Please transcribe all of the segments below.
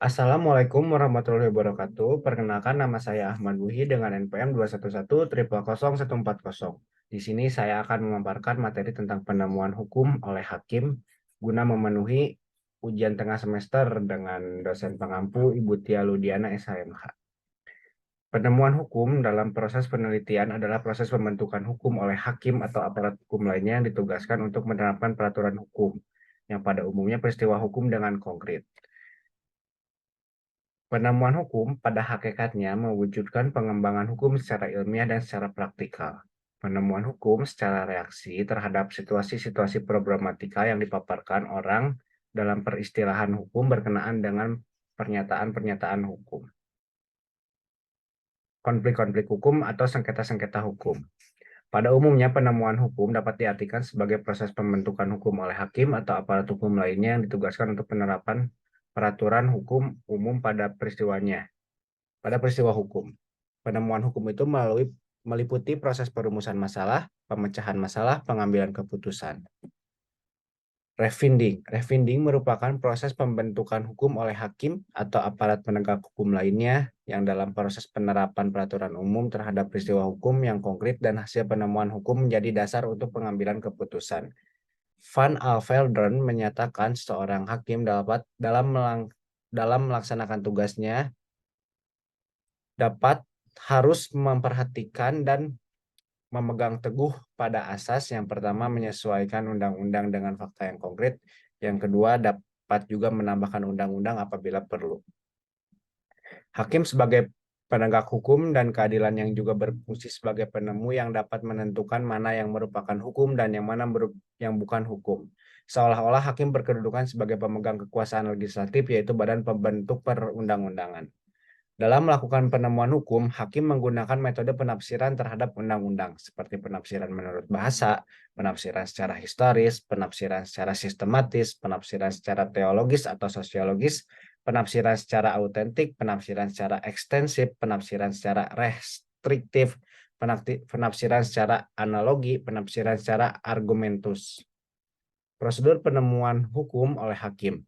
Assalamualaikum warahmatullahi wabarakatuh. Perkenalkan nama saya Ahmad Wuhi dengan NPM 211 140 140. Di sini saya akan memaparkan materi tentang penemuan hukum oleh hakim guna memenuhi ujian tengah semester dengan dosen pengampu Ibu Tia Ludiana SHMH. Penemuan hukum dalam proses penelitian adalah proses pembentukan hukum oleh hakim atau aparat hukum lainnya yang ditugaskan untuk menerapkan peraturan hukum, yang pada umumnya peristiwa hukum dengan konkret. Penemuan hukum pada hakikatnya mewujudkan pengembangan hukum secara ilmiah dan secara praktikal. Penemuan hukum secara reaksi terhadap situasi-situasi problematika yang dipaparkan orang dalam peristilahan hukum berkenaan dengan pernyataan-pernyataan hukum. Konflik-konflik hukum atau sengketa-sengketa hukum. Pada umumnya, penemuan hukum dapat diartikan sebagai proses pembentukan hukum oleh hakim atau aparat hukum lainnya yang ditugaskan untuk penerapan peraturan hukum umum pada peristiwa hukum. Penemuan hukum itu meliputi proses perumusan masalah, pemecahan masalah, pengambilan keputusan. Refinding. Refinding merupakan proses pembentukan hukum oleh hakim atau aparat penegak hukum lainnya yang dalam proses penerapan peraturan umum terhadap peristiwa hukum yang konkret dan hasil penemuan hukum menjadi dasar untuk pengambilan keputusan. Van Alvelderen menyatakan seorang hakim dalam melaksanakan tugasnya harus memperhatikan dan memegang teguh pada asas yang pertama menyesuaikan undang-undang dengan fakta yang konkret, yang kedua dapat juga menambahkan undang-undang apabila perlu. Hakim sebagai penegak hukum dan keadilan yang juga berfungsi sebagai penemu yang dapat menentukan mana yang merupakan hukum dan yang mana yang bukan hukum. Seolah-olah hakim berkedudukan sebagai pemegang kekuasaan legislatif, yaitu badan pembentuk perundang-undangan. Dalam melakukan penemuan hukum, hakim menggunakan metode penafsiran terhadap undang-undang, seperti penafsiran menurut bahasa, penafsiran secara historis, penafsiran secara sistematis, penafsiran secara teologis atau sosiologis, penafsiran secara autentik, penafsiran secara ekstensif, penafsiran secara restriktif, penafsiran secara analogi, penafsiran secara argumentus. Prosedur penemuan hukum oleh hakim.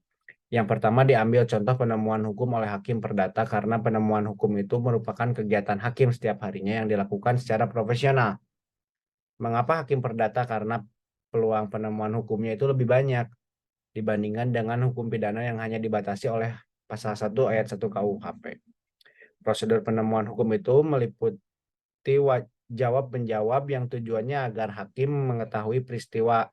Yang pertama diambil contoh penemuan hukum oleh hakim perdata karena penemuan hukum itu merupakan kegiatan hakim setiap harinya yang dilakukan secara profesional. Mengapa hakim perdata? Karena peluang penemuan hukumnya itu lebih banyak dibandingkan dengan hukum pidana yang hanya dibatasi oleh pasal 1 ayat 1 KUHP. Prosedur penemuan hukum itu meliputi jawab-menjawab yang tujuannya agar hakim mengetahui peristiwa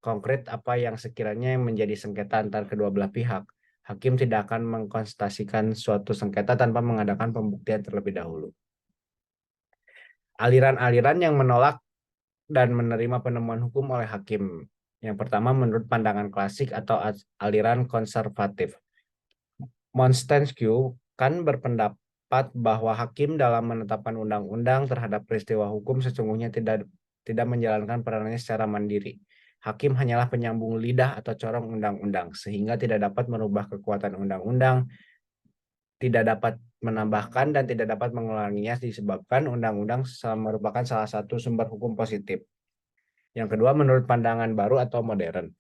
konkret apa yang sekiranya menjadi sengketa antar kedua belah pihak. Hakim tidak akan mengkonsultasikan suatu sengketa tanpa mengadakan pembuktian terlebih dahulu. Aliran-aliran yang menolak dan menerima penemuan hukum oleh hakim. Yang pertama menurut pandangan klasik atau aliran konservatif. Montesquieu kan berpendapat bahwa hakim dalam menetapkan undang-undang terhadap peristiwa hukum sesungguhnya tidak menjalankan peranannya secara mandiri. Hakim hanyalah penyambung lidah atau corong undang-undang, sehingga tidak dapat merubah kekuatan undang-undang, tidak dapat menambahkan dan tidak dapat mengulanginya disebabkan undang-undang merupakan salah satu sumber hukum positif. Yang kedua, menurut pandangan baru atau modern.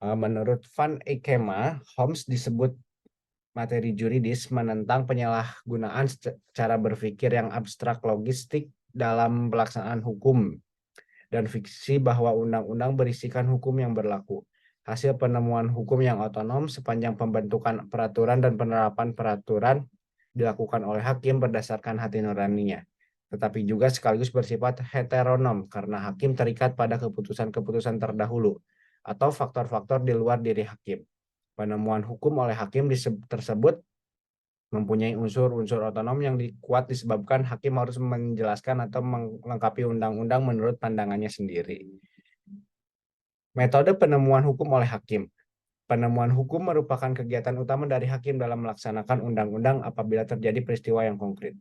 Menurut Van Ekema, Holmes disebut materi juridis menentang penyalahgunaan cara berpikir yang abstrak logistik dalam pelaksanaan hukum dan fiksi bahwa undang-undang berisikan hukum yang berlaku. Hasil penemuan hukum yang otonom sepanjang pembentukan peraturan dan penerapan peraturan dilakukan oleh hakim berdasarkan hati nuraninya, tetapi juga sekaligus bersifat heteronom karena hakim terikat pada keputusan-keputusan terdahulu atau faktor-faktor di luar diri hakim. Penemuan hukum oleh hakim tersebut mempunyai unsur-unsur otonom yang kuat disebabkan hakim harus menjelaskan atau melengkapi undang-undang menurut pandangannya sendiri. Metode penemuan hukum oleh hakim. Penemuan hukum merupakan kegiatan utama dari hakim dalam melaksanakan undang-undang apabila terjadi peristiwa yang konkret.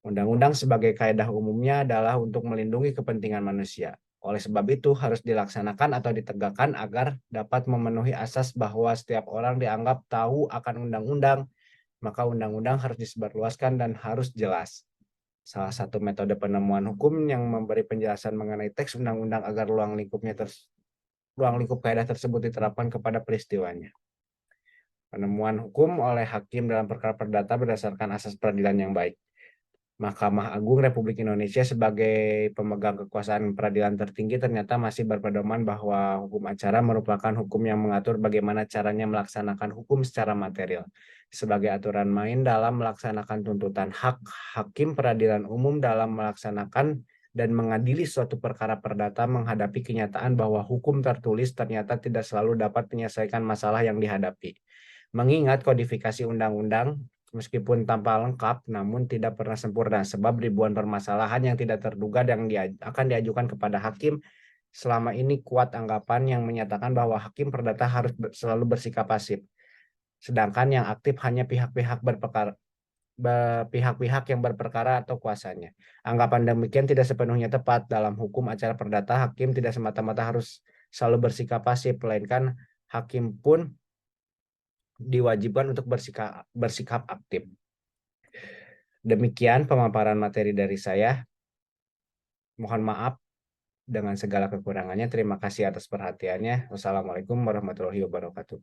Undang-undang sebagai kaedah umumnya adalah untuk melindungi kepentingan manusia. Oleh sebab itu harus dilaksanakan atau ditegakkan agar dapat memenuhi asas bahwa setiap orang dianggap tahu akan undang-undang, maka undang-undang harus disebarluaskan dan harus jelas. Salah satu metode penemuan hukum yang memberi penjelasan mengenai teks undang-undang agar ruang lingkup kaidah tersebut diterapkan kepada peristiwanya. penemuan hukum oleh hakim dalam perkara perdata berdasarkan asas peradilan yang baik. Mahkamah Agung Republik Indonesia sebagai pemegang kekuasaan peradilan tertinggi ternyata masih berpedoman bahwa hukum acara merupakan hukum yang mengatur bagaimana caranya melaksanakan hukum secara material. Sebagai aturan main dalam melaksanakan tuntutan hak hakim peradilan umum dalam melaksanakan dan mengadili suatu perkara perdata menghadapi kenyataan bahwa hukum tertulis ternyata tidak selalu dapat menyelesaikan masalah yang dihadapi. Mengingat kodifikasi undang-undang meskipun tanpa lengkap, namun tidak pernah sempurna, sebab ribuan permasalahan yang tidak terduga yang akan diajukan kepada hakim. Selama ini kuat anggapan yang menyatakan bahwa hakim perdata harus selalu bersikap pasif, sedangkan yang aktif hanya pihak-pihak berperkara, pihak-pihak yang berperkara atau kuasanya. Anggapan demikian tidak sepenuhnya tepat. Dalam hukum acara perdata, hakim tidak semata-mata harus selalu bersikap pasif, melainkan hakim pun diwajibkan untuk bersikap aktif. Demikian pemaparan materi dari saya. Mohon maaf dengan segala kekurangannya. Terima kasih atas perhatiannya. Wassalamualaikum warahmatullahi wabarakatuh.